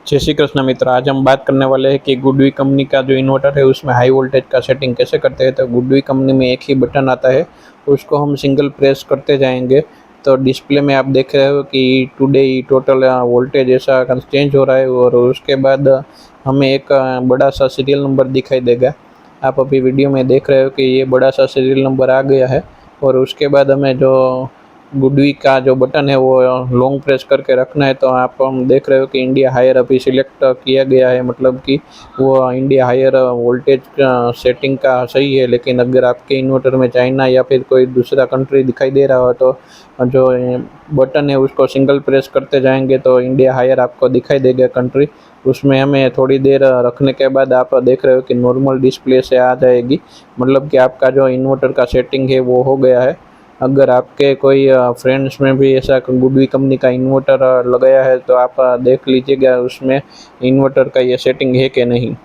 जय श्री कृष्ण मित्र। आज हम बात करने वाले हैं कि गुडवी कंपनी का जो इन्वर्टर है उसमें हाई वोल्टेज का सेटिंग कैसे करते हैं। तो गुडवी कंपनी में एक ही बटन आता है, उसको हम सिंगल प्रेस करते जाएंगे तो डिस्प्ले में आप देख रहे हो कि टुडे टोटल वोल्टेज ऐसा चेंज हो रहा है और उसके बाद हमें एक बड़ा सा सीरियल नंबर दिखाई देगा। आप अभी वीडियो में देख रहे हो कि ये बड़ा सा सीरियल नंबर आ गया है और उसके बाद हमें जो गुडवी का जो बटन है वो लॉन्ग प्रेस करके रखना है। तो आप हम देख रहे हो कि इंडिया हायर अभी सिलेक्ट किया गया है, मतलब कि वो इंडिया हायर वोल्टेज सेटिंग का सही है। लेकिन अगर आपके इन्वर्टर में चाइना या फिर कोई दूसरा कंट्री दिखाई दे रहा हो तो जो बटन है उसको सिंगल प्रेस करते जाएंगे तो इंडिया हायर आपको दिखाई देगा कंट्री। उसमें हमें थोड़ी देर रखने के बाद आप देख रहे हो कि नॉर्मल डिस्प्ले से आ जाएगी, मतलब कि आपका जो इन्वर्टर का सेटिंग है वो हो गया है। अगर आपके कोई फ्रेंड्स में भी ऐसा गुडवी कंपनी का इन्वर्टर लगाया है तो आप देख लीजिएगा उसमें इन्वर्टर का ये सेटिंग है कि नहीं।